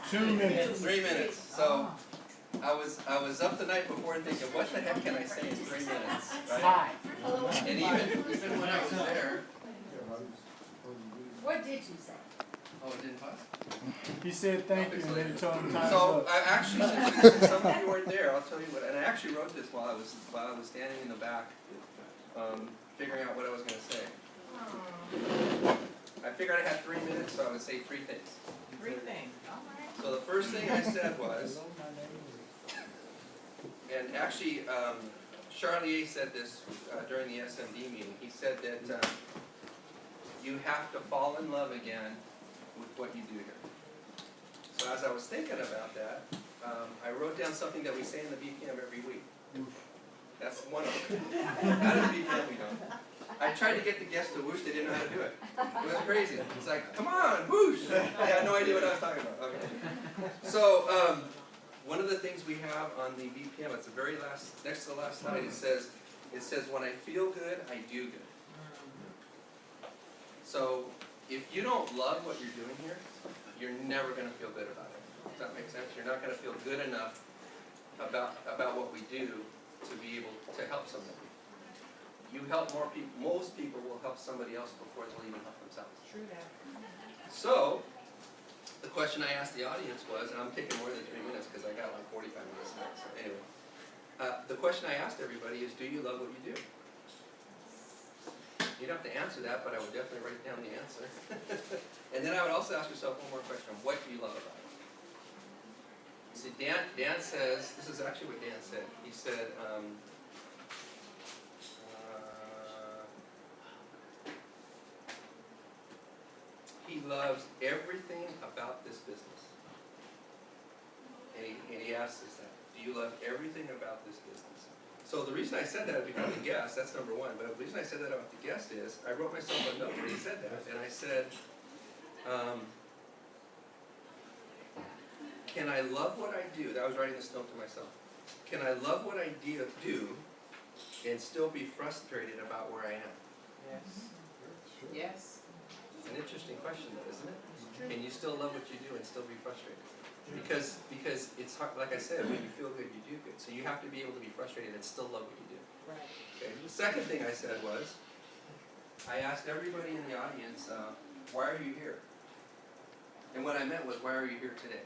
2 minutes. 3 minutes. So I was up the night before thinking, what the heck can I say in 3 minutes? Right? Hi. And even when I was there, What did you say? oh, it didn't pass? He said thank you and then he told him time's So up. I actually, since some of you weren't there, I'll tell you what. And I actually wrote this while I was standing in the back, figuring out what I was going to say. I figured I had 3 minutes, so I would say 3 things. 3 things. All right. So the first thing I said was, and actually, Charlier said this during the SMD meeting. He said that you have to fall in love again with what you do here. So as I was thinking about that, I wrote down something that we say in the BPM every week. That's one of them. Out of the BPM we don't. I tried to get the guests to whoosh, they didn't know how to do it. It was crazy. It's like, come on, whoosh! They had no idea what I was talking about. Okay. So, one of the things we have on the BPM, it's the very last, next to the last slide, it says, when I feel good, I do good. So, if you don't love what you're doing here, you're never going to feel good about it. Does that make sense? You're not going to feel good enough about what we do to be able to help somebody. You help more people, most people will help somebody else before they'll even help themselves. True that. So, the question I asked the audience was, and I'm taking more than 3 minutes because I got like 45 minutes next, so anyway. The question I asked everybody is, do you love what you do? You don't have to answer that, but I would definitely write down the answer. And then I would also ask yourself one more question, what do you love about it? See, Dan says, this is actually what Dan said. He said, he loves everything about this business. And he asks us that. Do you love everything about this business? So the reason I said that is because of the guest, that's number one. But the reason I said that about the guest is, I wrote myself a note where he said that. And I said, can I love what I do? That was writing this note to myself. Can I love what I do and still be frustrated about where I am? Yes. Yes. It's an interesting question though, isn't it? Can you still love what you do and still be frustrated? Because it's hard, like I said, when you feel good, you do good. So you have to be able to be frustrated and still love what you do. Right. Okay. The second thing I said was, I asked everybody in the audience, why are you here? And what I meant was, why are you here today?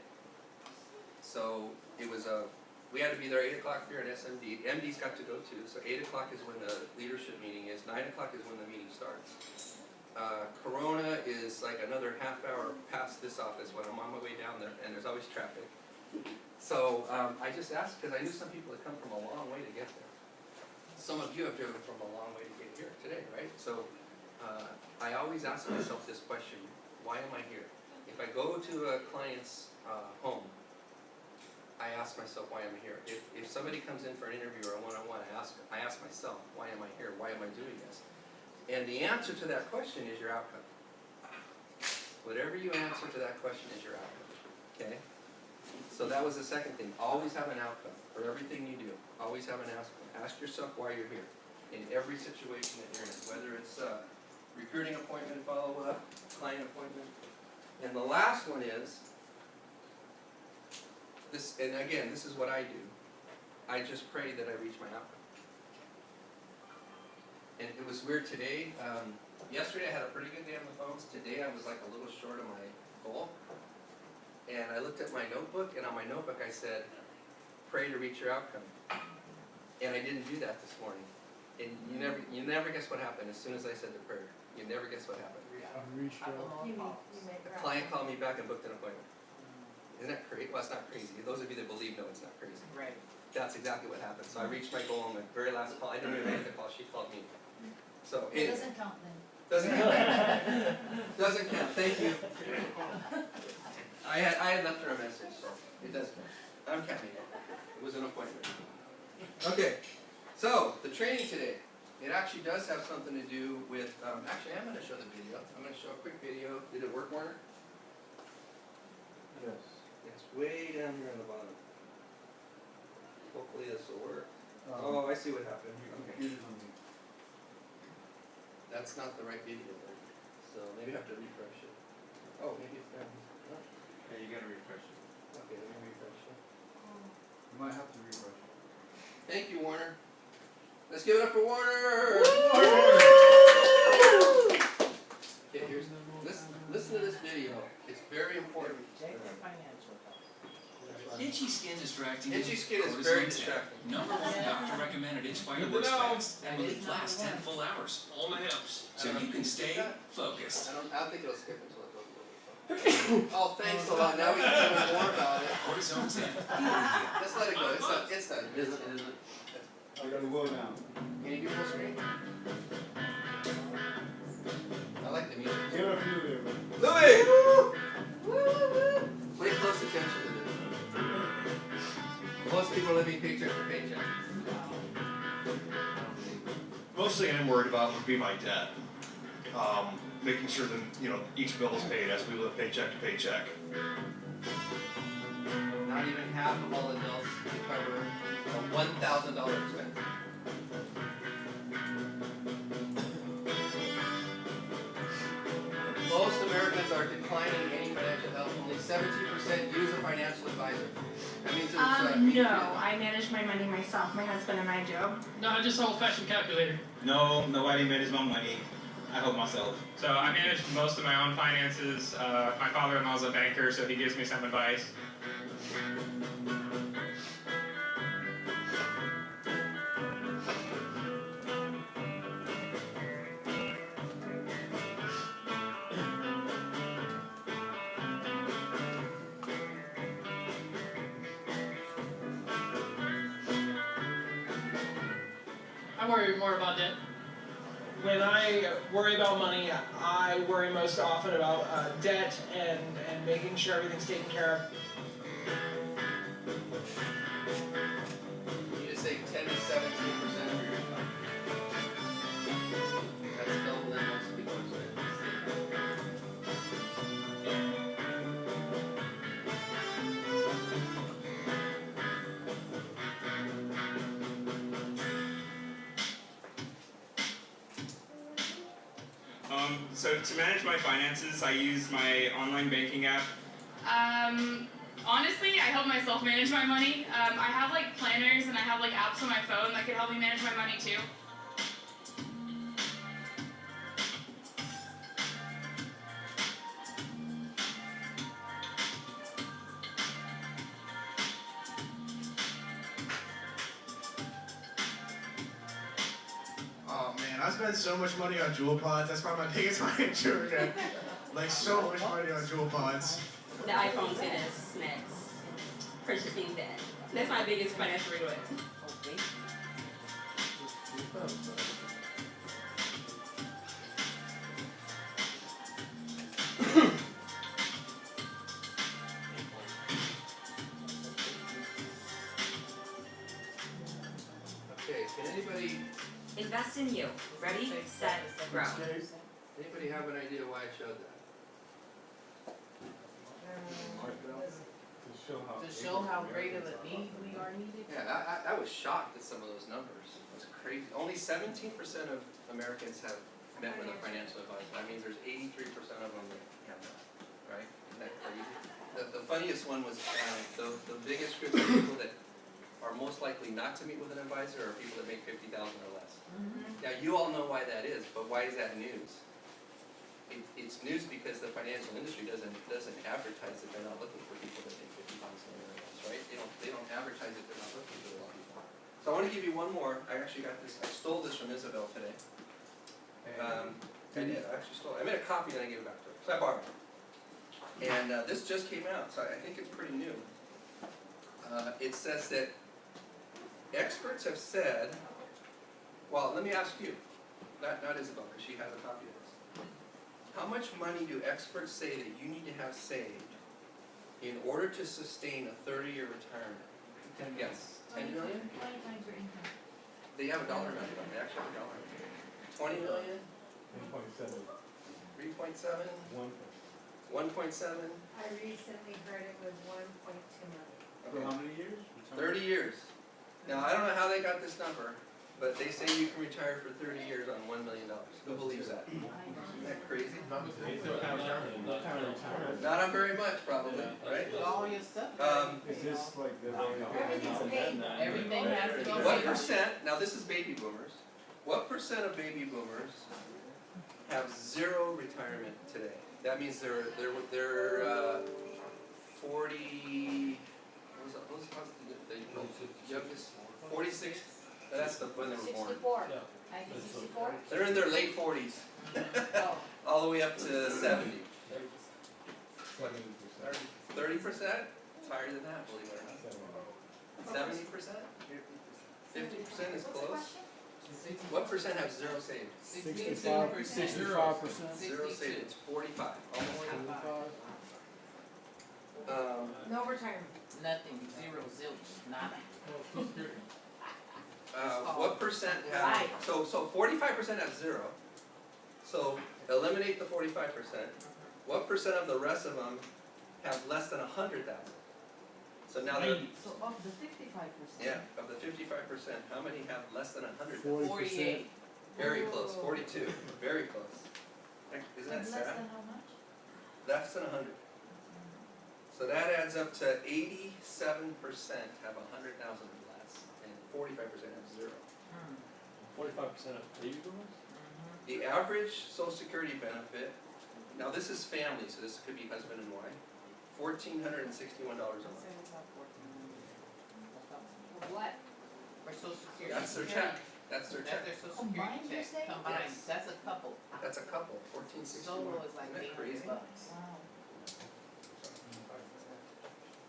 So it was we had to be there 8 o'clock here at SMD. MD's got to go too. So 8 o'clock is when the leadership meeting is. 9 o'clock is when the meeting starts. Corona is like another half hour past this office when I'm on my way down there, and there's always traffic. So I just asked, because I knew some people had come from a long way to get there. Some of you have driven from a long way to get here today, right? So I always ask myself this question, why am I here? If I go to a client's home, I ask myself why I'm here. If somebody comes in for an interview or a one-on-one, I ask myself, why am I here? Why am I doing this? And the answer to that question is your outcome. Whatever you answer to that question is your outcome. Okay? So that was the second thing. Always have an outcome for everything you do. Always have an outcome. Ask yourself why you're here in every situation that you're in, whether it's recruiting appointment, follow-up, client appointment. And the last one is this, and again, this is what I do. I just pray that I reach my outcome. And it was weird today. Yesterday I had a pretty good day on the phones. Today I was like a little short of my goal. And I looked at my notebook, and on my notebook I said, pray to reach your outcome. And I didn't do that this morning. And you never guess what happened as soon as I said the prayer. You never guess what happened. A client called me back and booked an appointment. Isn't that crazy? Well, it's not crazy. Those of you that believe know it's not crazy. Right. That's exactly what happened. So I reached my goal on the very last call. I didn't even make the call. She called me. So It doesn't count then. doesn't count. Doesn't count. Thank you. I had left her a message, so it does count. I'm counting it. It was an appointment. Okay. So the training today, it actually does have something to do with. Actually, I'm going to show the video. I'm going to show a quick video. Did it work, Warner? Yes. It's way down here on the bottom. Hopefully this will work. Oh, I see what happened. Okay. That's not the right video, so maybe I have to refresh it. Oh, maybe it's down. Yeah, you gotta refresh it. You might have to refresh. Thank you, Warner. Let's give it up for Warner! Okay, here's, listen to this video. It's very important. Check their financial health. Itchy skin distracting. Itchy skin is Cortisone very 10. distracting. Number one doctor recommended itch fighter works fast and will last 10 full hours. All my helps. So you can stay focused. I don't think it'll skip until it goes over. Oh, thanks a lot. Now we can tell me more about it. Cortisone 10. Just let it go. It's done. Isn't it? I got the wheel down. Can you do full screen? I like the music. Give it a few there, man. Louis! Pay close attention to this. Most people are living paycheck to paycheck. Mostly I'm worried about would be my debt. Making sure that, each bill is paid as we live paycheck to paycheck. Not even half of all adults can cover a $1,000 expense. Most Americans are declining any financial help. Only 17% use a financial advisor. That means it's No, I manage my money myself. My husband and I do. No, just an old-fashioned calculator. No, nobody manages my money. I help myself. So I manage most of my own finances. My father-in-law's a banker, so he gives me some advice. I worry more about debt. When I worry about money, I worry most often about debt and making sure everything's taken care of. You need to save 10 to 17% of your income. That's double than most people are spending. So to manage my finances, I use my online banking app. Honestly, I help myself manage my money. I have like planners and I have like apps on my phone that can help me manage my money too. Oh man, I spend so much money on jewel pods. That's probably my biggest financial regret. Like so much money on jewel pods. The iPhone 10s next. Purchasing that. That's my biggest financial regret. Okay. Okay, can anybody Invest in you. Ready, set, grow. have an idea why I showed that? To show how great of a need we are needed. Yeah, I was shocked at some of those numbers. That's crazy. Only 17% of Americans have met with a financial advisor. That means there's 83% of them that have not, right? Isn't that crazy? The funniest one was the biggest group of people that are most likely not to meet with an advisor are people that make $50,000 or less. Now you all know why that is, but why is that news? It's news because the financial industry doesn't advertise that they're not looking for people that make $50,000 or less, right? They don't advertise that they're not looking for a lot of people. So I want to give you one more. I actually got this. I stole this from Isabel today. I did. I actually stole it. I made a copy and I gave it back to her. So I borrowed it. And this just came out, so I think it's pretty new. It says that experts have said, well, let me ask you, not Isabel, because she has a copy of this. How much money do experts say that you need to have saved in order to sustain a 30-year retirement? Yes, 10 million? 20 times your income. They have a dollar amount. They actually have a dollar amount. 20 million? 1.7. 3.7? 1.7? I recently heard it was 1.2 million. For how many years? 30 years. Now, I don't know how they got this number, but they say you can retire for 30 years on $1 million. Who believes that? Isn't that crazy? Not on very much, probably, right? With all all your stuff. Is this like the? Everything's paid. Everything has to go. What percent, now this is baby boomers, what percent of baby boomers have 0 retirement today? That means they're 40, what's the youngest, 46, that's when they were born. 64. 1964? They're in their late 40s, Oh. all the way up to 70. 70%. 30%? It's higher than that, believe it or not. 70%? 50% is close. What percent have 0 saved? 65%. 0 saved, it's 45, almost half. No retirement. Nothing, zero, zilch, nada. What percent have, Right. so 45% have 0. So eliminate the 45%. What percent of the rest of them have less than 100,000? So now they're, So of the 55%. yeah, of the 55%, how many have less than 100,000? 48. Very close, 42, very close. Isn't that Less sad? than how much? Less than 100. So that adds up to 87% have 100,000 or less, and 45% have 0. 45% of baby boomers? The average Social Security benefit, now this is family, so this could be husband and wife, $1,461 a month. For what? For social security. That's their check, that's their That's check. their social security Combined, you check, say? combined, Yes. that's a couple. That's a couple, 1461. Solo is like Isn't that crazy? $800. Wow.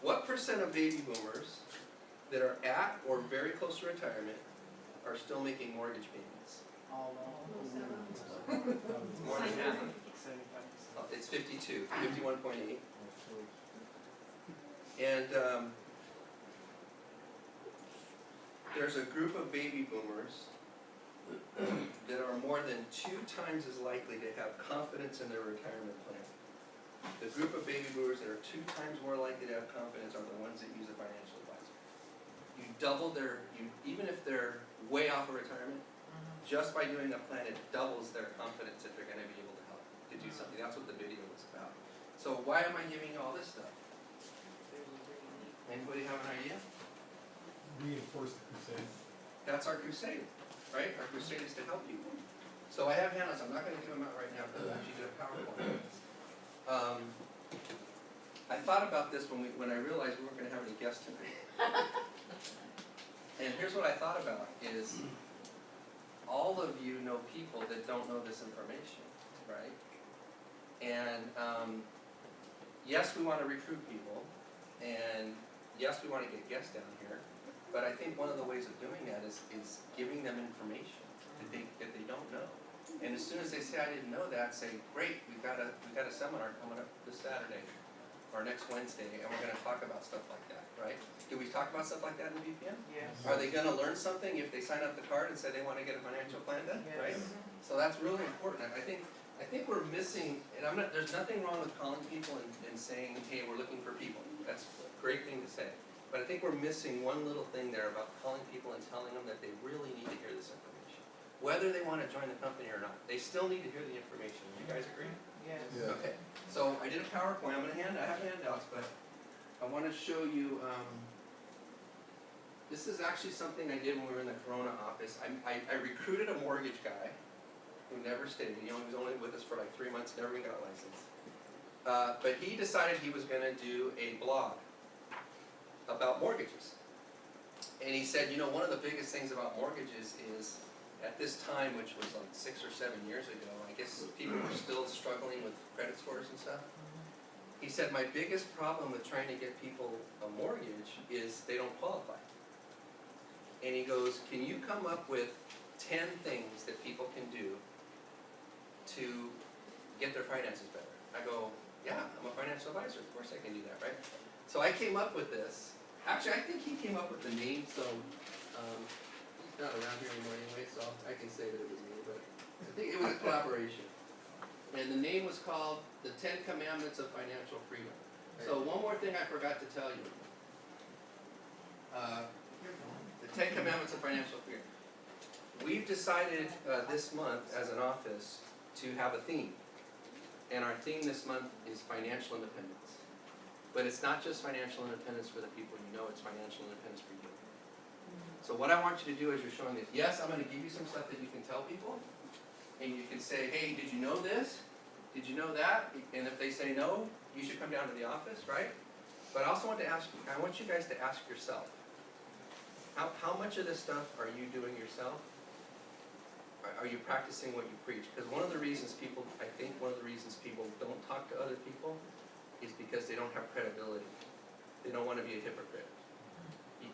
What percent of baby boomers that are at or very close to retirement are still making mortgage payments? All More than half. It's 52, 51.8. And there's a group of baby boomers that are more than 2 times as likely to have confidence in their retirement plan. The group of baby boomers that are 2 times more likely to have confidence are the ones that use a financial advisor. You double even if they're way off of retirement, just by doing a plan, it doubles their confidence that they're gonna be able to help to do something. That's what the video was about. So why am I giving you all this stuff? Anybody have an idea? Reinforce the crusade. That's our crusade, right? Our crusade is to help you. So I have handouts, I'm not gonna give them out right now, but I actually did a PowerPoint. I thought about this when I realized we weren't gonna have any guests tonight. And here's what I thought about is, all of you know people that don't know this information, right? And yes, we want to recruit people, and yes, we want to get guests down here, but I think one of the ways of doing that is giving them information that they don't know. And as soon as they say, I didn't know that, say, great, we've got a seminar coming up this Saturday or next Wednesday, and we're gonna talk about stuff like that, right? Do we talk about stuff like that in BPM? Yes. Are they gonna learn something if they sign up the card and say they wanna get a financial plan done, right? Yes. So that's really important. I think we're missing, and there's nothing wrong with calling people and saying, hey, we're looking for people. That's a great thing to say. But I think we're missing one little thing there about calling people and telling them that they really need to hear this information. Whether they wanna join the company or not, they still need to hear the information. You guys agree? Yes. Yeah. Okay, so I did a PowerPoint, I have handouts, but I wanna show you, this is actually something I did when we were in the Corona office. I recruited a mortgage guy who never stayed, he was only with us for like 3 months, never even got licensed. But he decided he was gonna do a blog about mortgages. And he said, you know, one of the biggest things about mortgages is, at this time, which was like 6 or 7 years ago, I guess people were still struggling with credit scores and stuff. He said, my biggest problem with trying to get people a mortgage is they don't qualify. And he goes, can you come up with 10 things that people can do to get their finances better? I go, yeah, I'm a financial advisor, of course I can do that, right? So I came up with this. Actually, I think he came up with the name, so he's not around here anymore anyway, so I can say that it was me, but I think it was a collaboration. And the name was called The 10 Commandments of Financial Freedom. So one more thing I forgot to tell you. The 10 Commandments of Financial Freedom. We've decided this month as an office to have a theme. And our theme this month is financial independence. But it's not just financial independence for the people you know, it's financial independence for you. So what I want you to do as you're showing this, yes, I'm gonna give you some stuff that you can tell people, and you can say, hey, did you know this? Did you know that? And if they say no, you should come down to the office, right? But I also want to ask you, I want you guys to ask yourself, how much of this stuff are you doing yourself? Are you practicing what you preach? Because one of the reasons people don't talk to other people is because they don't have credibility. They don't want to be a hypocrite.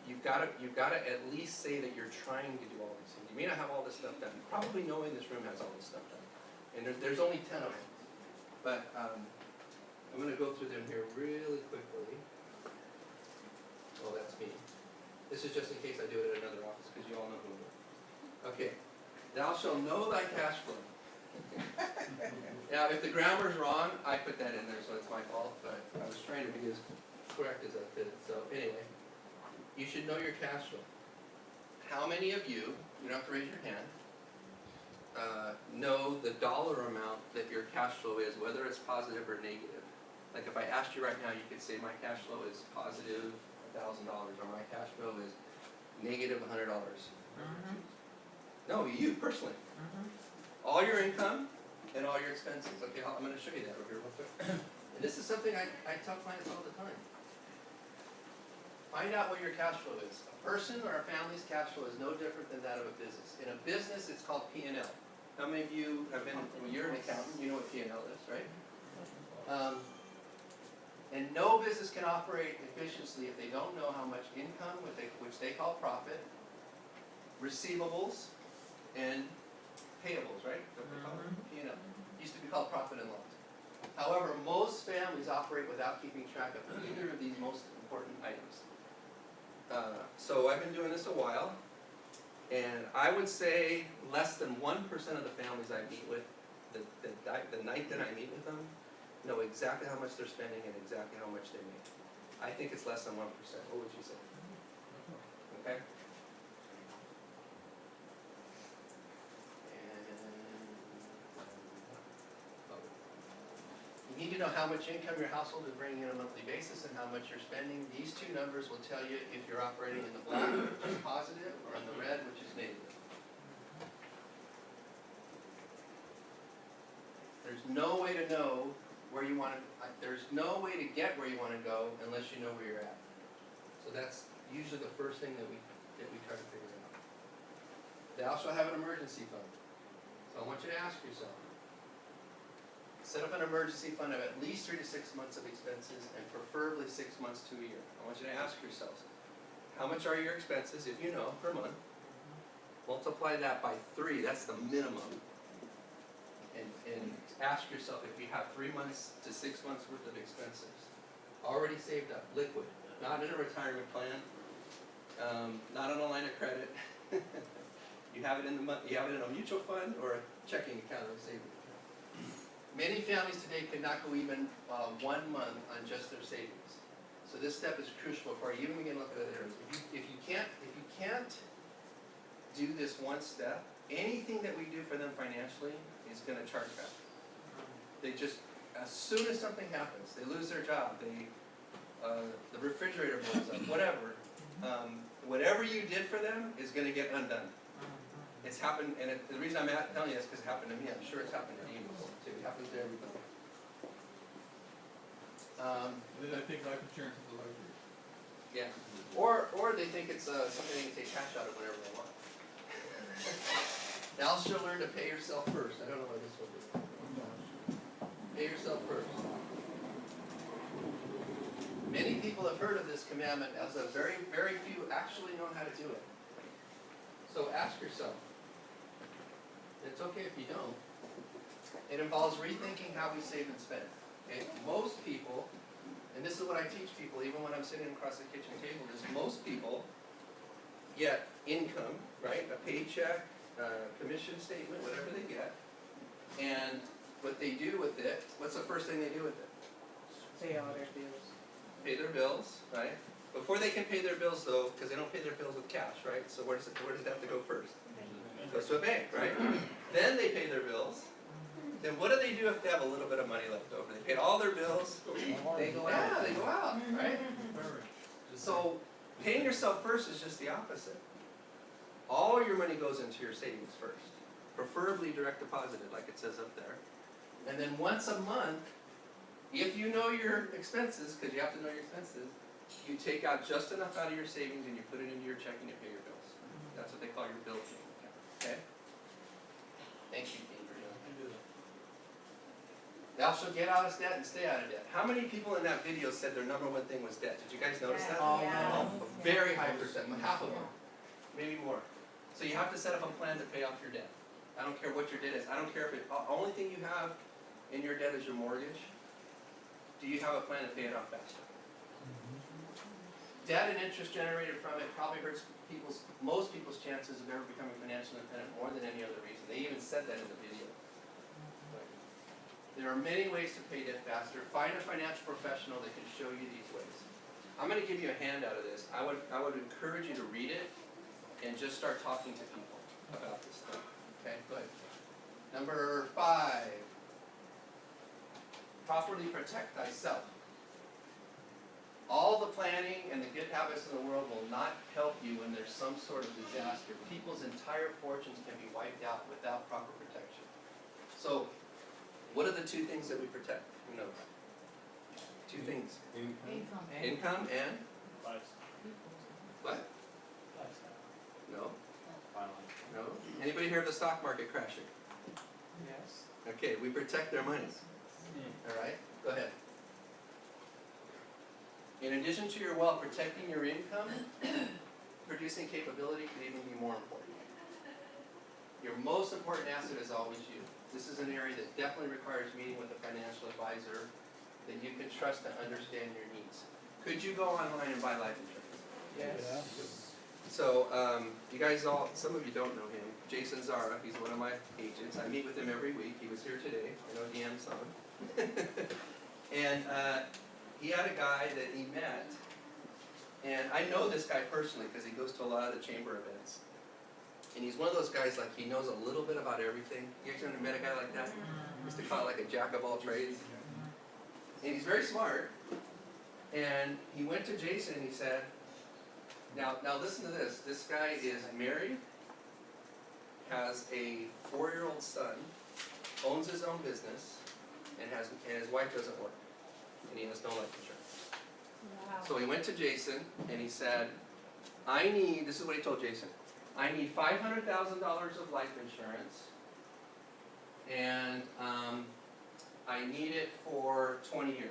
You've got to at least say that you're trying to do all these things. You may not have all this stuff done. Probably no one in this room has all this stuff done. And there's only 10 of them. But I'm going to go through them here really quickly. Oh, that's me. This is just in case I do it at another office, because you all know who it is. Okay. Thou shalt know thy cash flow. Now, if the grammar's wrong, I put that in there, so it's my fault. But I was trying to be as correct as I could. So anyway. You should know your cash flow. How many of you don't have to raise your hand, know the dollar amount that your cash flow is, whether it's positive or negative? Like if I asked you right now, you could say my cash flow is positive $1,000 or my cash flow is negative $100. No, you personally. All your income and all your expenses. Okay, I'm going to show you that over here real quick. And this is something I tell clients all the time. Find out what your cash flow is. A person or a family's cash flow is no different than that of a business. In a business, it's called P&L. How many of you have been, well, you're an accountant, you know what P&L is, right? And no business can operate efficiently if they don't know how much income, which they call profit, receivables, and payables, right? What they call it? P&L. Used to be called profit and loss. However, most families operate without keeping track of either of these most important items. So I've been doing this a while, and I would say less than 1% of the families I meet with, the night that I meet with them, know exactly how much they're spending and exactly how much they make. I think it's less than 1%. What would you say? Okay? You need to know how much income your household is bringing in on a monthly basis and how much you're spending. These two numbers will tell you if you're operating in the black, which is positive, or in the red, which is negative. There's no way to know where you want to, there's no way to get where you want to go unless you know where you're at. So that's usually the first thing that we try to figure out. They also have an emergency fund. So I want you to ask yourself, set up an emergency fund of at least 3 to 6 months of expenses and preferably 6 months to a year. I want you to ask yourselves, how much are your expenses, if you know, per month? Multiply that by 3, that's the minimum. And ask yourself if you have 3 months to 6 months worth of expenses already saved up, liquid, not in a retirement plan, not on a line of credit. You have it in a mutual fund or a checking account or a savings account. Many families today cannot go even 1 month on just their savings. So this step is crucial before you even begin looking at it. If you can't do this one step, anything that we do for them financially is going to charge back. They just, as soon as something happens, they lose their job, the refrigerator blows up, whatever. Whatever you did for them is going to get undone. It's happened, and the reason I'm telling you this is because it happened to me. I'm sure it's happened to you before too. It happens to everybody. Then I think life insurance is a luxury. Yeah. Or they think it's something they can take cash out of whenever they want. Now she'll learn to pay yourself first. I don't know what this will do. Pay yourself first. Many people have heard of this commandment, as a very, very few actually know how to do it. So ask yourself. It's okay if you don't. It involves rethinking how we save and spend. Okay? Most people, and this is what I teach people even when I'm sitting across the kitchen table, is most people get income, right? A paycheck, commission statement, whatever they get. And what they do with it, what's the first thing they do with it? Pay all their bills. Pay their bills, right? Before they can pay their bills though, because they don't pay their bills with cash, right? So where does it have to go first? It goes to a bank, right? Then they pay their bills. then what do they do if they have a little bit of money left over? They paid all their bills. They go out. Yeah, they go out, right? So paying yourself first is just the opposite. All your money goes into your savings first, preferably direct deposited like it says up there. And then once a month, if you know your expenses, because you have to know your expenses, you take out just enough out of your savings and you put it into your checking to pay your bills. That's what they call your bill paying account, okay? Thank you, Dean, for doing that. Thou shalt get out of debt and stay out of debt. How many people in that video said their number one thing was debt? Did you guys notice that? Yeah. Oh, a very high percent, half of them, maybe more. So you have to set up a plan to pay off your debt. I don't care what your debt is. I don't care if it, only thing you have in your debt is your mortgage. Do you have a plan to pay it off faster? Debt and interest generated from it probably hurts most people's chances of ever becoming financially independent more than any other reason. They even said that in the video. There are many ways to pay debt faster. Find a financial professional that can show you these ways. I'm going to give you a handout of this. I would encourage you to read it and just start talking to people about this stuff. Okay, go ahead. Number 5. Properly protect thyself. All the planning and the good habits in the world will not help you when there's some sort of disaster. People's entire fortunes can be wiped out without proper protection. So, what are the 2 things that we protect? Who knows? 2 things. Income and? What? No? No? Anybody hear of the stock market crashing? Yes. Okay, we protect their monies. Alright, go ahead. In addition to your wealth, protecting your income, producing capability could even be more important. Your most important asset is always you. This is an area that definitely requires meeting with a financial advisor that you can trust to understand your needs. Could you go online and buy life insurance? Yes. So, you guys all, some of you don't know him. Jason Zara, he's one of my agents. I meet with him every week. He was here today. I know Deanne's son. And he had a guy that he met, and I know this guy personally because he goes to a lot of the chamber events. And he's one of those guys, like, he knows a little bit about everything. You guys ever met a guy like that? Used to call it like a jack of all trades. And he's very smart. And he went to Jason and he said, now listen to this. This guy is married, has a 4-year-old son, owns his own business, and his wife doesn't work. And he has no life insurance. Wow. So he went to Jason and he said, this is what he told Jason, I need $500,000 of life insurance, and I need it for 20 years.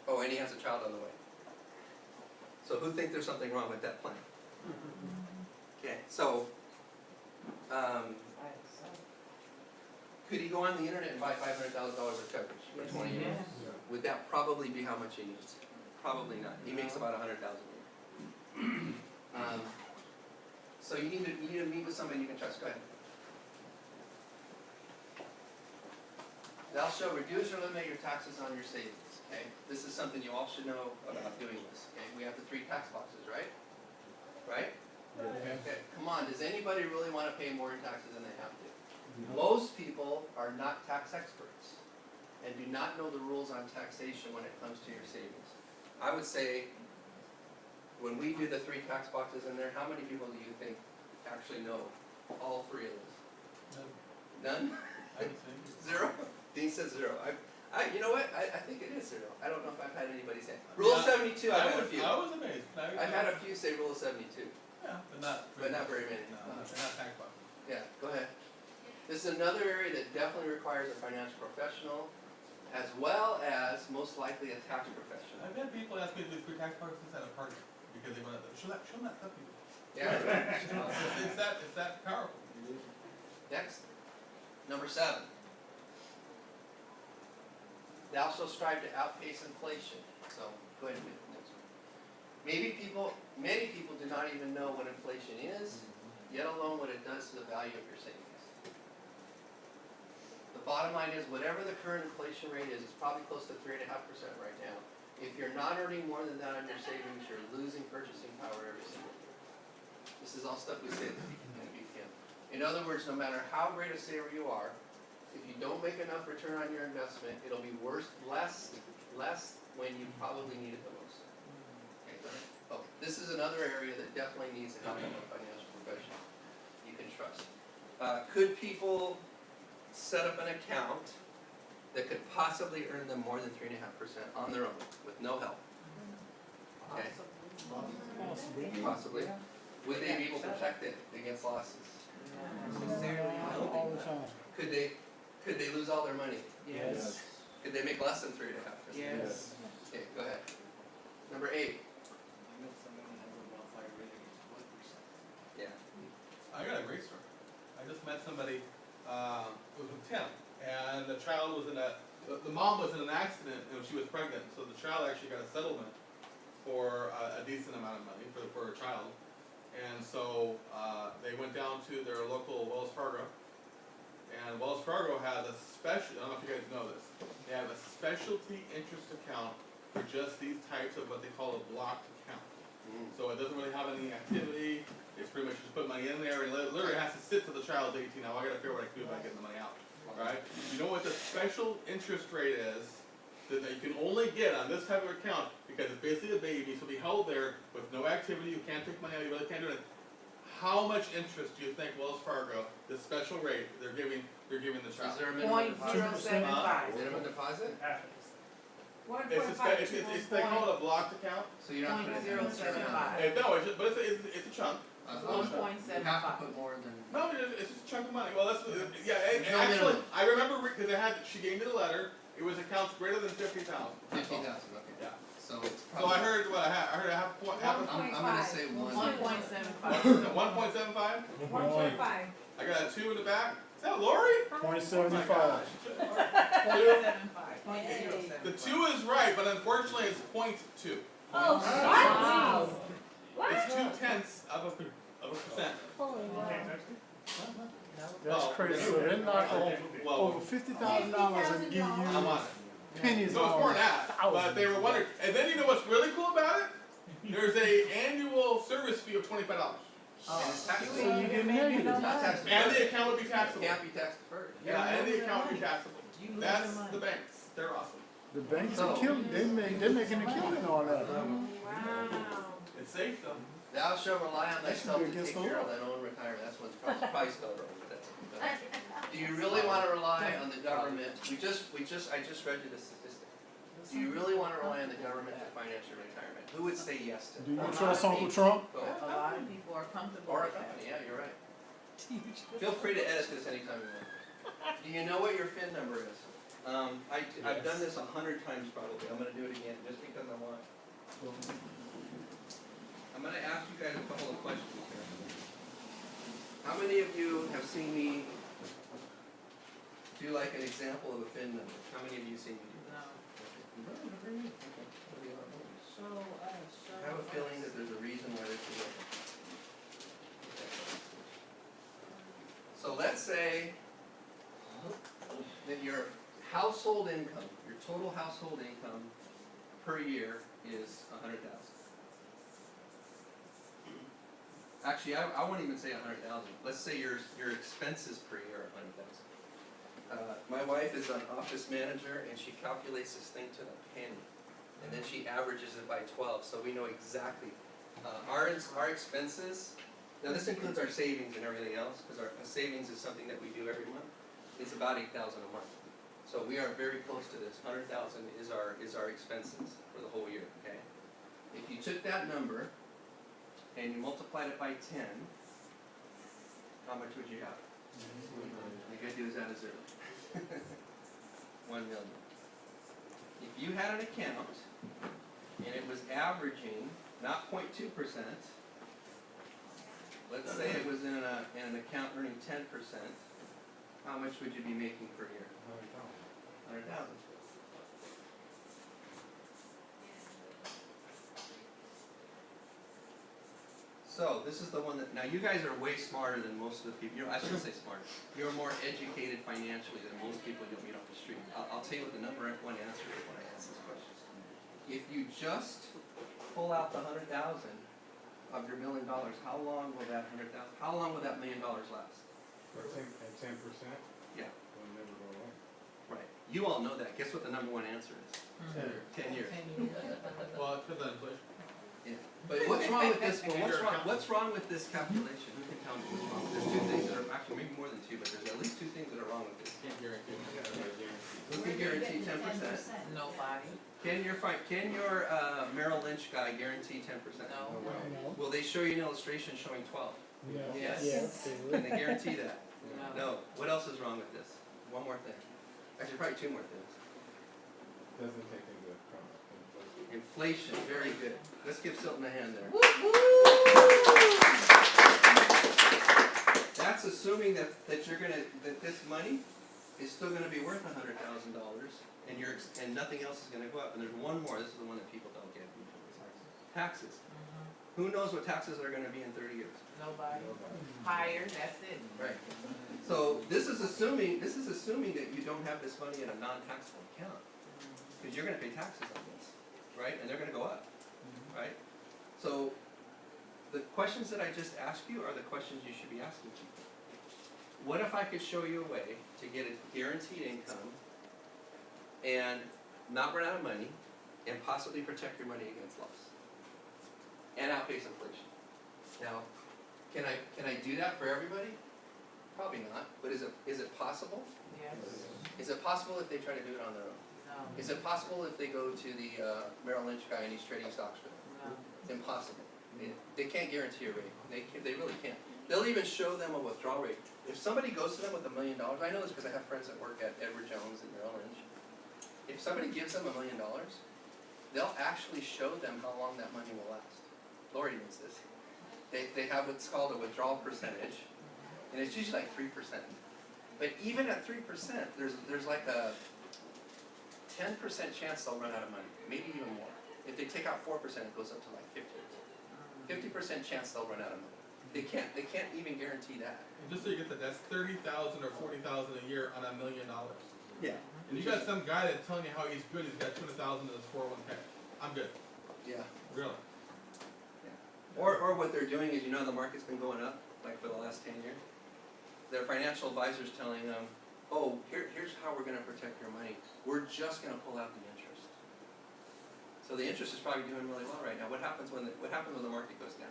Oh, and he has a child on the way. So who think there's something wrong with that plan? Okay, so could he go on the internet and buy $500,000 of coverage for 20 years? Would that probably be how much he needs? Probably not. He makes about $100,000 a year. So you need to meet with somebody you can trust. Go ahead. Thou shalt reduce or eliminate your taxes on your savings. Okay, this is something you all should know about doing this. Okay, we have the 3 tax boxes, right? Right? Okay. Come on. Does anybody really want to pay more in taxes than they have to? Most people are not tax experts and do not know the rules on taxation when it comes to your savings. I would say, when we do the 3 tax boxes in there, how many people do you think actually know all 3 of those? None? I would think. 0? Dean says 0. You know what? I think it is 0. I don't know if I've had anybody say. Rule of 72, I've had a few. I was amazed. I've had a few say Rule of 72. Yeah, but not very many. No, they're not tax boxes. Yeah, go ahead. This is another area that definitely requires a financial professional, as well as most likely a tax professional. I've had people ask me to do 3 tax boxes at a party because they want to show that to people. Yeah. It's that powerful. Next. Number 7. Thou shalt strive to outpace inflation. So go ahead and do the next one. Many people do not even know what inflation is, yet alone what it does to the value of your savings. The bottom line is, whatever the current inflation rate is, it's probably close to 3.5% right now. If you're not earning more than that on your savings, you're losing purchasing power every single year. This is all stuff we say at the beginning. In other words, no matter how great a saver you are, if you don't make enough return on your investment, it'll be less when you probably need it the most. Okay, go ahead. Oh, this is another area that definitely needs the help of a financial professional you can trust. Could people set up an account that could possibly earn them more than 3.5% on their own with no help? Okay. Possibly. Would they be able to protect it against losses? All the time. Could they lose all their money? Yes. Could they make less than 3.5%? Yes. Okay, go ahead. Number 8. Yeah. I got a great story. I just met somebody, it was with Tim, and the child was the mom was in an accident and she was pregnant, so the child actually got a settlement for a decent amount of money for her child. And so they went down to their local Wells Fargo, and Wells Fargo has a special, I don't know if you guys know this, they have a specialty interest account for just these types of what they call a blocked account. So it doesn't really have any activity, it's pretty much just put money in there and literally has to sit till the child's 18. Now I gotta figure out what I can do about getting the money out, right? You know what the special interest rate is that you can only get on this type of account because it's basically a baby, so be held there with no activity, you can't take money out, you really can't do it. How much interest do you think Wells Fargo, this special rate they're giving the child? Is there a minimum deposit? 0.075. Minimum deposit? 1.5. It's they call it a blocked account. So you're not putting 0.075. No, but it's a chunk. You have to put more than. No, it's just a chunk of money. Well, that's yeah. And No actually, minimum. I remember because she gave me the letter. It was accounts greater than 50,000. 50,000. Okay. Yeah. So it's So I heard what I heard a half point. I'm gonna say 1. 1.75. 1.75. 1.5. I got a 2 in the back. Is that Lori? Oh my 0.75. gosh. 0.75. The 2 is right, but unfortunately it's 0.2. Oh, Wow. It's 0.2 of a percent. That's crazy. So they knock off over $50,000 and give you I'm on it. pennies So it's more on than that, but they were wondering. And then you know what's really cool about it? There's a annual service fee of $25. And it's taxable. So you get millions. It's not taxable. And the account would be taxable. Can't be tax deferred. Yeah, and the account would be taxable. That's the banks. They're awesome. The banks are killing. They're making a killing on that. Wow. It's safe though. Thou shalt rely on thyself be to against take the care of law. thine own retirement. That's what probably spelled wrong. But do you really want to rely on the government? I just read you the statistic. Do you really want to rely on the government to finance your retirement? Who would say yes to Do that? you trust Uncle Trump? Go. A lot of people are comfortable Or a with that. company, yeah, you're right. Feel free to edit this anytime you want. Do you know what your FIN number is? I've done this 100 times probably. I'm going to do it again just because I want. I'm going to ask you guys a couple of questions here. How many of you have seen me do like an example of a FIN number? How many of you seen me do that? No. Okay. Show us. I have a feeling that there's a reason why this is working. So let's say that your household income, your total household income per year is $100,000. Actually, I won't even say 100,000. Let's say your expenses per year are 100,000. My wife is an office manager, and she calculates this thing to the penny, and then she averages it by 12, so we know exactly our expenses. Now this includes our savings and everything else, because our savings is something that we do every month. It's about $8,000 a month, so we are very close to this. 100,000 is our expenses for the whole year. Okay, if you took that number and you multiplied it by 10, how much would you have? The good news is that is 0. 1 million. If you had an account and it was averaging not 0.2%, let's say it was in an account earning 10%, how much would you be making per year? 100,000. So this is the one that, now you guys are way smarter than most of the people. I shouldn't say smarter. You're more educated financially than most people you'll meet off the street. I'll tell you what the number one answer is when I ask this question. If you just pull out the 100,000 of your $1 million, how long will that 100,000? How long will that $1 million last? At 10%? Yeah. It'll never go away. Right. You all know that. Guess what the number one answer is? 10 years. 10 years. Well, it's because of inflation. Yeah. But what's wrong with this? Well, what's wrong with this calculation? Who can tell me what's wrong? There's two things that are actually maybe more than two, but there's at least two things that are wrong with this. Can't guarantee. Who can guarantee 10%? Nobody. Can your Merrill Lynch guy guarantee 10%? No. Will they show you an illustration showing 12? Yes. Yes. Can they guarantee that? No. No. What else is wrong with this? One more thing. Actually, probably two more things. Doesn't take into account Inflation, inflation. very good. Let's give Silton a hand there. That's assuming that this money is still gonna be worth $100,000 and nothing else is gonna go up. And there's one more, this is the one that people don't get. Taxes. Who knows what taxes are gonna be in 30 years? Nobody. Higher, that's it. Right. So this is assuming that you don't have this money in a non-taxable account. Because you're gonna pay taxes on this, right? And they're gonna go up, right? So the questions that I just asked you are the questions you should be asking people. What if I could show you a way to get a guaranteed income and not run out of money and possibly protect your money against loss and outpace inflation? Now, can I do that for everybody? Probably not, but is it possible? Yes. Is it possible if they try to do it on their own? No. Is it possible if they go to the Merrill Lynch guy and he's trading stocks for them? No. It's impossible. They can't guarantee a rate. They really can't. They'll even show them a withdrawal rate. If somebody goes to them with $1 million, I know this because I have friends that work at Edward Jones and Merrill Lynch. If somebody gives them $1 million, they'll actually show them how long that money will last. Lori knows this. They have what's called a withdrawal percentage, and it's usually like 3%. But even at 3%, there's like a 10% chance they'll run out of money, maybe even more. If they take out 4%, it goes up to like 50%. 50% chance they'll run out of money. They can't even guarantee that. And just so you get that, that's $30,000 or $40,000 a year on $1 million. Yeah. And you got some guy that's telling you how he's good, he's got $200,000 in his 401k. I'm good. Yeah. Really. Or what they're doing is, the market's been going up, like for the last 10 years. Their financial advisor's telling them, oh, here's how we're gonna protect your money. We're just gonna pull out the interest. So the interest is probably doing really well right now. What happens when the market goes down?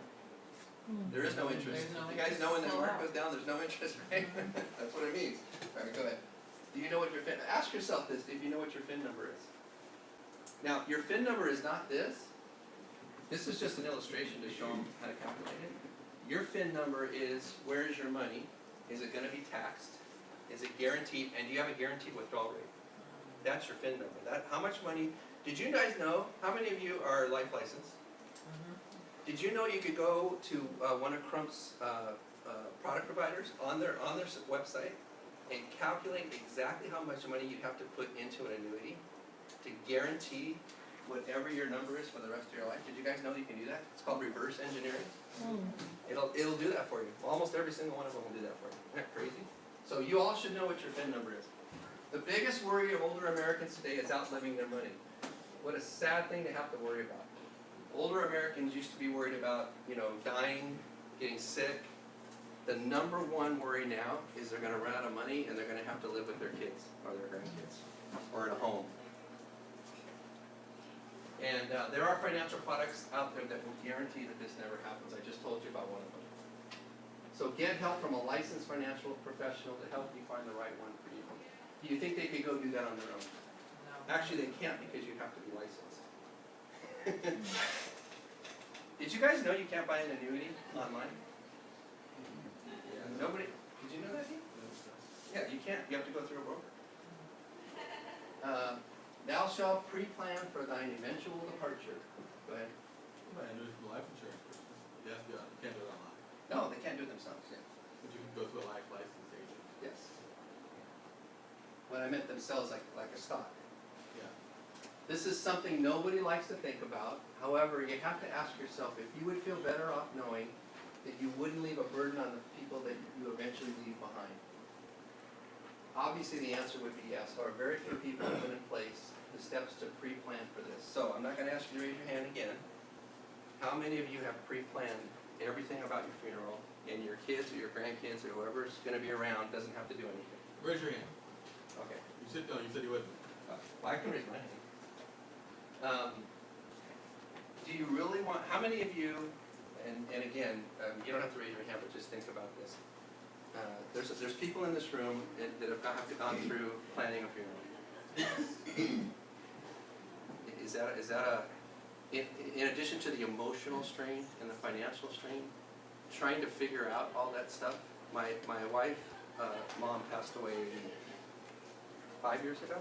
There is no interest. You guys know when the market goes down, there's no interest, right? That's what it means. All right, go ahead. Do you know what your FIN, ask yourself this, if you know what your FIN number is. Now, your FIN number is not this. This is just an illustration to show them how to calculate it. Your FIN number is, where is your money? Is it gonna be taxed? Is it guaranteed? And do you have a guaranteed withdrawal rate? That's your FIN number. How much money, did you guys know, how many of you are life licensed? Did you know you could go to one of Crump's product providers on their website and calculate exactly how much money you have to put into an annuity to guarantee whatever your number is for the rest of your life? Did you guys know you can do that? It's called reverse engineering. It'll do that for you. Almost every single one of them will do that for you. Isn't that crazy? So you all should know what your FIN number is. The biggest worry of older Americans today is outliving their money. What a sad thing to have to worry about. Older Americans used to be worried about, dying, getting sick. The number one worry now is they're gonna run out of money and they're gonna have to live with their kids or their grandkids or in a home. And there are financial products out there that will guarantee that this never happens. I just told you about one of them. So get help from a licensed financial professional to help you find the right one for you. Do you think they could go do that on their own? No. Actually, they can't because you have to be licensed. Did you guys know you can't buy an annuity online? Nobody? Did you know that? Yeah, you can't. You have to go through a broker. Thou shalt pre-plan for thine eventual departure. Go ahead. But I do it for life insurance. Yes, you can't do it online. No, they can't do it themselves. Yeah. But you can go to a life license agent. Yes. When I meant themselves, like a stock. Yeah. This is something nobody likes to think about. However, you have to ask yourself if you would feel better off knowing that you wouldn't leave a burden on the people that you eventually leave behind. Obviously, the answer would be yes. Or very few people have put in place the steps to pre-plan for this. So I'm not going to ask you to raise your hand again. How many of you have pre-planned everything about your funeral, and your kids or your grandkids or whoever's gonna be around doesn't have to do anything. Raise your hand. Okay. You said no, you said you wouldn't. Well, I can raise my hand. Do you really want, how many of you, and again, you don't have to raise your hand, but just think about this. There's people in this room that have gone through planning a funeral. Is that a, in addition to the emotional strain and the financial strain, trying to figure out all that stuff? My wife, mom passed away 5 years ago.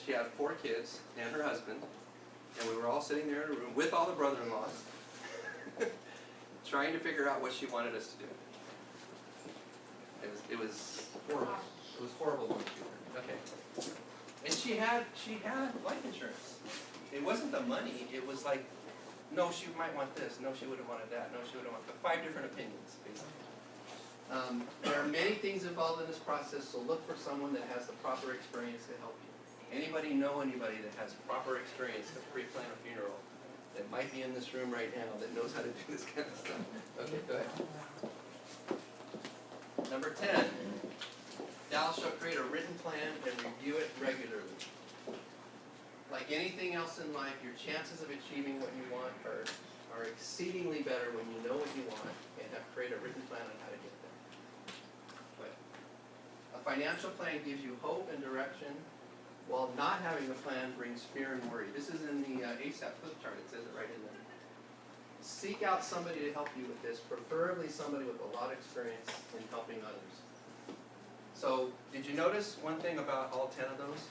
She had 4 kids and her husband, and we were all sitting there in a room with all the brother-in-laws, trying to figure out what she wanted us to do. It was horrible. It was horrible when she went. Okay. And she had life insurance. It wasn't the money. It was like, no, she might want this. No, she would have wanted that. No, she would have wanted 5 different opinions, basically. There are many things involved in this process, so look for someone that has the proper experience to help you. Anybody know anybody that has proper experience to pre-plan a funeral that might be in this room right now that knows how to do this kind of stuff? Okay, go ahead. Number 10, thou shalt create a written plan and review it regularly. Like anything else in life, your chances of achieving what you want are exceedingly better when you know what you want and have created a written plan on how to get there. But a financial plan gives you hope and direction, while not having a plan brings fear and worry. This is in the ASAP flip chart. It says it right in there. Seek out somebody to help you with this, preferably somebody with a lot of experience in helping others. So, did you notice one thing about all 10 of those?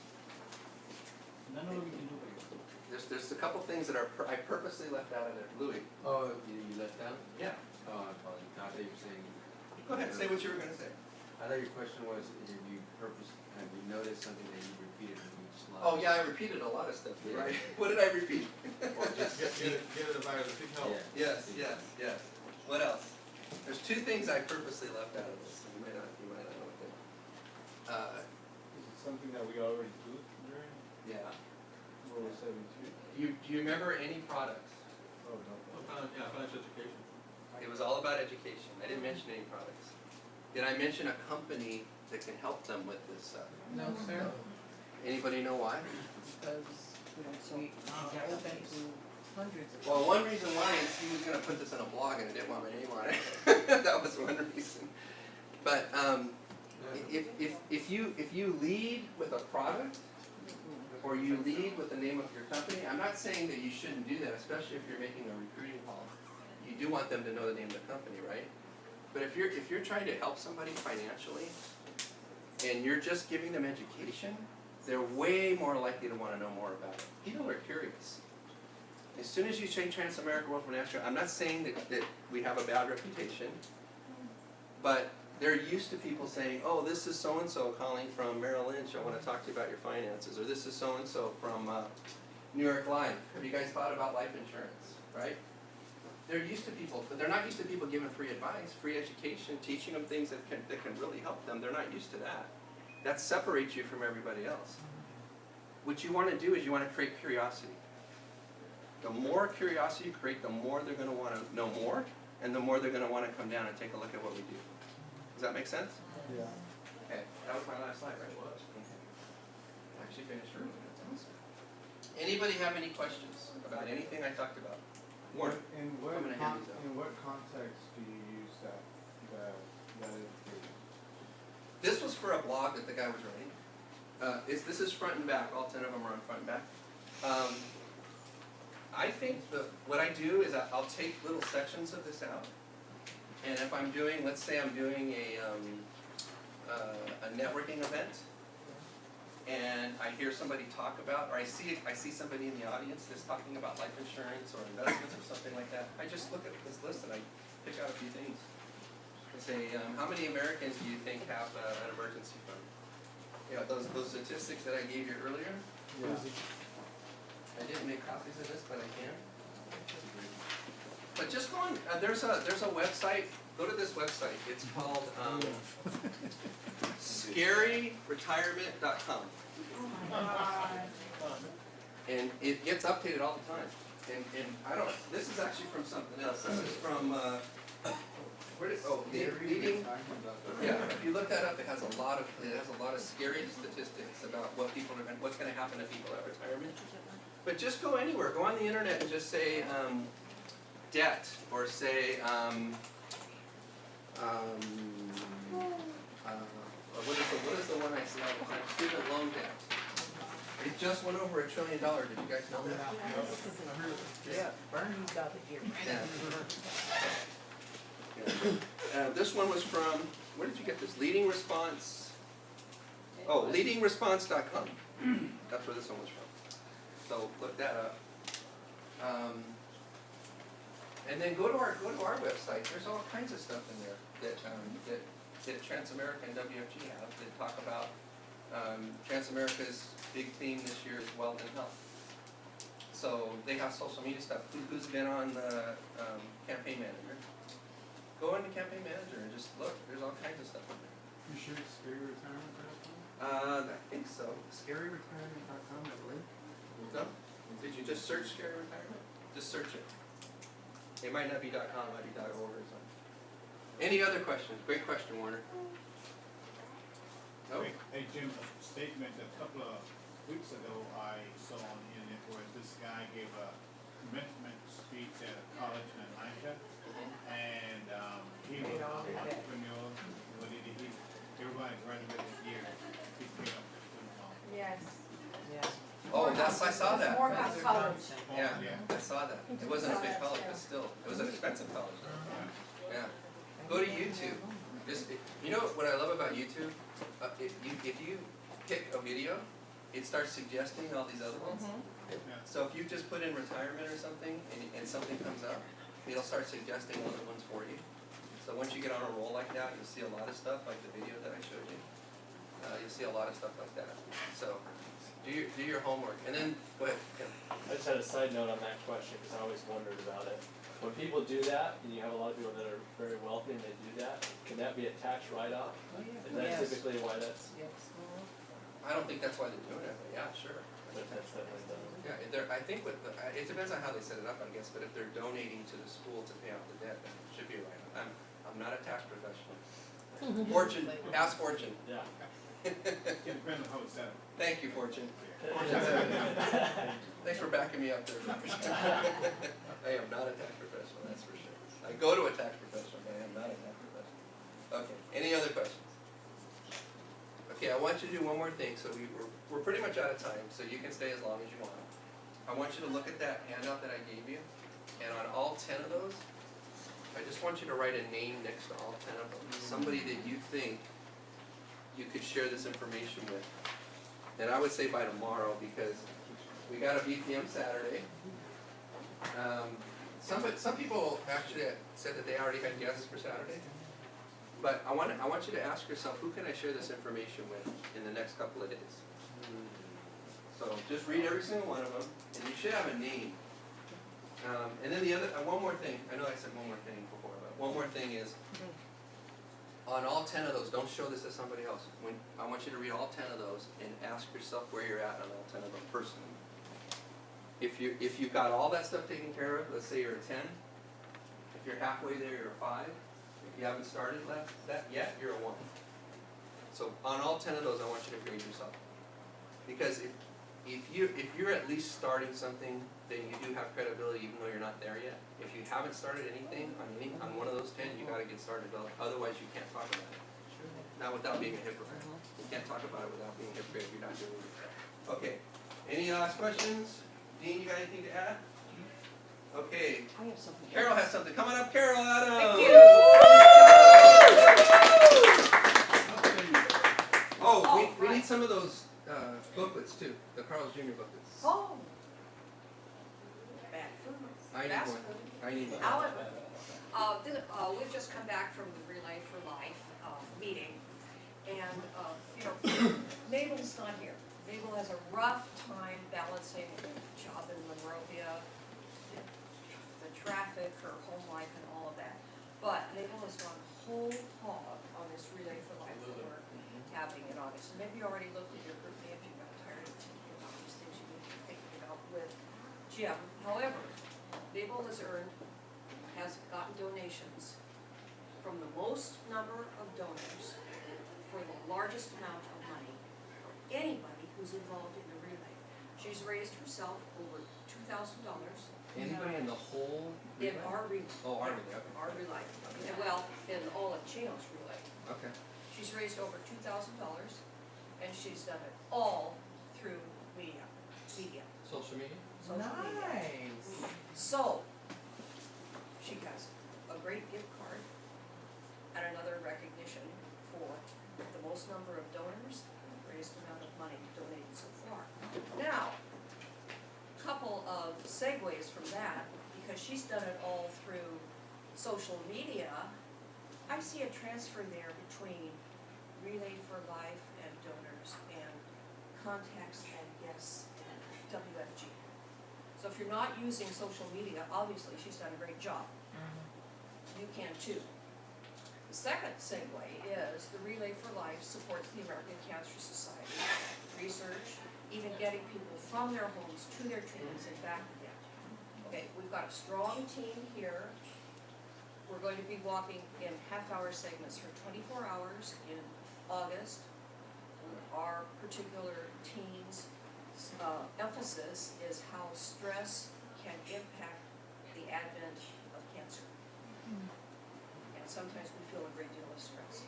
There's a couple things that I purposely left out of there. Louis. Oh, you left out? Yeah. Oh, I apologize. I thought you were saying. Go ahead, say what you were going to say. I thought your question was, have you noticed something that you repeated in each slide? Oh yeah, I repeated a lot of stuff, right? What did I repeat? Or just get it about it, seek help. Yes. What else? There's 2 things I purposely left out of this. You might not know what they are. Is it something that we already do during Yeah. Rule 72? Do you remember any products? Oh, no. Financial education. It was all about education. I didn't mention any products. Did I mention a company that can help them with this? No, sir. Anybody know why? Because we open to hundreds of. Well, one reason why is he was going to put this in a blog and I didn't want my name on it. That was one reason. But if you lead with a product, or you lead with the name of your company, I'm not saying that you shouldn't do that, especially if you're making a recruiting call. You do want them to know the name of the company, right? But if you're trying to help somebody financially, and you're just giving them education, they're way more likely to want to know more about it. People are curious. As soon as you say Transamerica Wealth Financial, I'm not saying that we have a bad reputation, but they're used to people saying, oh, this is so-and-so calling from Merrill Lynch, I want to talk to you about your finances, or this is so-and-so from New York Life. Have you guys thought about life insurance, right? They're used to people, but they're not used to people giving free advice, free education, teaching them things that can really help them. They're not used to that. That separates you from everybody else. What you want to do is you want to create curiosity. The more curiosity you create, the more they're going to want to know more, and the more they're going to want to come down and take a look at what we do. Does that make sense? Yeah. Okay, that was my last slide, right? It was. Okay. I actually finished early. That's awesome. Anybody have any questions about anything I talked about? Warren, In I'm gonna hand these out. what context do you use that education? This was for a blog that the guy was writing. This is front and back. All 10 of them are on front and back. I think what I do is I'll take little sections of this out, and if I'm doing, let's say I'm doing a networking event, and I hear somebody talk about, or I see somebody in the audience that's talking about life insurance or investments or something like that, I just look at this list and I pick out a few things. I say, how many Americans do you think have an emergency fund? You know, those statistics that I gave you earlier? Yeah. I didn't make copies of this, but I can. But just go on, there's a website, go to this website. It's called scaryretirement.com. And it gets updated all the time. and I don't, this is actually from something else, this is from, leading, yeah, if you look that up, it has a lot of scary statistics about what's gonna happen to people at retirement. But just go anywhere, go on the internet and just say, debt, or say, what is the one I see all the time? Student loan debt. It just went over $1 trillion. Did you guys know that? Yeah, Bernie's got it here. Yeah. This one was from, where did you get this? Leading Response. Oh, leadingresponse.com. That's where this one was from. So look that up. And then go to our website. There's all kinds of stuff in there that Transamerica and WFG have that talk about Transamerica's big theme this year is wealth and health. So they have social media stuff. Who's been on the Campaign Manager? Go into Campaign Manager and just look. There's all kinds of stuff in there. You sure it's scaryretirement.com? I think so. Scaryretirement.com, I believe. No? Did you just search Scary Retirement? Just search it. It might not be .com, it might be .org or something. Any other questions? Great question, Warner. No? Hey Jim, a statement a couple of weeks ago I saw on the internet where this guy gave a commencement speech at a college in Atlanta, and he was an entrepreneur. What did he? Everybody graduated this year. He paid up the student loan. Yes. Yeah. Oh, I saw that. Morehouse College. Yeah, I saw that. It wasn't a big college, but still, it was an expensive college. Yeah. Go to YouTube. You know what I love about YouTube? If you pick a video, it starts suggesting all these other ones. So if you just put in retirement or something, and something comes up, it'll start suggesting other ones for you. So once you get on a roll like that, you'll see a lot of stuff like the video that I showed you. You'll see a lot of stuff like that. So do your homework, and then go ahead. Kim. I just had a side note on that question because I always wondered about it. When people do that, and you have a lot of people that are very wealthy and they do that, can that be a tax write-off? Oh, yeah. Is that typically why that's? Yes. I don't think that's why they're doing it, but yeah, sure. But that's definitely done. Yeah, I think it depends on how they set it up, I guess, but if they're donating to the school to pay off the debt, then it should be a write-off. I'm not a tax professional. Fortune, ask Fortune. Yeah. Depends on how it's set up. Thank you, Fortune. Thanks for backing me up there. I am not a tax professional, that's for sure. I go to a tax professional, but I am not a tax professional. Okay, any other questions? Okay, I want you to do one more thing, so we're pretty much out of time, so you can stay as long as you want. I want you to look at that handout that I gave you, and on all 10 of those, I just want you to write a name next to all 10 of them. Somebody that you think you could share this information with. And I would say by tomorrow, because we got a BPM Saturday. Some people actually said that they already had guests for Saturday. But I want you to ask yourself, who can I share this information with in the next couple of days? So just read every single one of them, and you should have a name. And then one more thing. I know I said one more thing before, but one more thing is, on all 10 of those, don't show this to somebody else. I want you to read all 10 of those and ask yourself where you're at on all 10 of them personally. If you've got all that stuff taken care of, let's say you're a 10. If you're halfway there, you're a 5. If you haven't started that yet, you're a 1. So on all 10 of those, I want you to grade yourself. Because if you're at least starting something, then you do have credibility even though you're not there yet. If you haven't started anything on one of those 10, you got to get started. Otherwise, you can't talk about it. Not without being a hypocrite. You can't talk about it without being a hypocrite if you're not doing it. Okay. Any last questions? Dean, you got anything to add? Okay. I have something. Carol has something. Come on up, Carol. Adam. Thank you. Oh, we need some of those booklets too. The Carl's Jr. booklets. Oh. Bad food. I need Fast one. food. I need one. We've just come back from the Relay for Life meeting, and Mabel's not here. Mabel has a rough time balancing the job in Monrovia, the traffic, her home life, and all of that. But Mabel has gone whole hog on this Relay for Life that we're having in August. And maybe you already looked at your group if you got tired of thinking about these things you need to be thinking about with Jim. However, Mabel has gotten donations from the most number of donors for the largest amount of money of anybody who's involved in the relay. She's raised herself over $2,000. Anybody in the whole In relay? our relay. Oh, our relay, okay. Our relay. And well, in all of Chino's relay. Okay. She's raised over $2,000, and she's done it all through media. Social media? Social media. Nice. So, she has a great gift card and another recognition for the most number of donors, greatest amount of money donated so far. Now, couple of segues from that, because she's done it all through social media, I see a transfer there between Relay for Life and donors and contacts and guests and WFG. So if you're not using social media, obviously she's done a great job. You can too. The second segue is the Relay for Life supports the American Cancer Society research, even getting people from their homes to their treatments and back again. Okay, we've got a strong team here. We're going to be walking in half-hour segments for 24 hours in August. Our particular team's emphasis is how stress can impact the advent of cancer. And sometimes we feel a great deal of stress.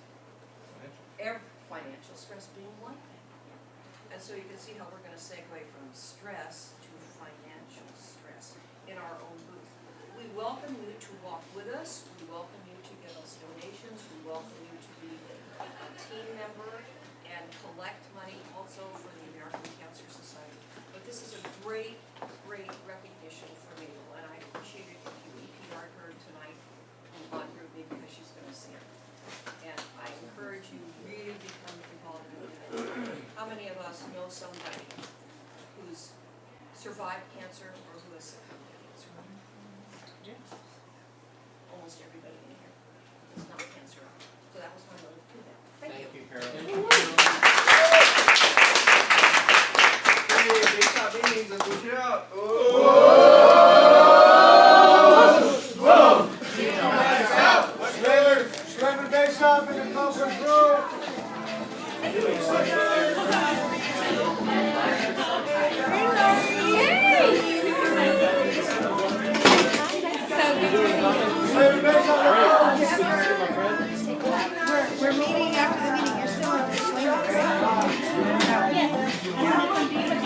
Financial stress being one thing. And so you can see how we're going to segue from stress to financial stress in our own booth. We welcome you to walk with us. We welcome you to give us donations. We welcome you to be a team member and collect money also for the American Cancer Society. But this is a great, great recognition for Mabel, and I appreciate it if you EPR'd her tonight on Group Me because she's going to see her. And I encourage you really become involved in it. How many of us know somebody who's survived cancer or who has succumbed to cancer? Almost everybody in here is not cancer. So that was my motive to them. Thank you. Carol. Hey, big top beans, let's push it out. So good.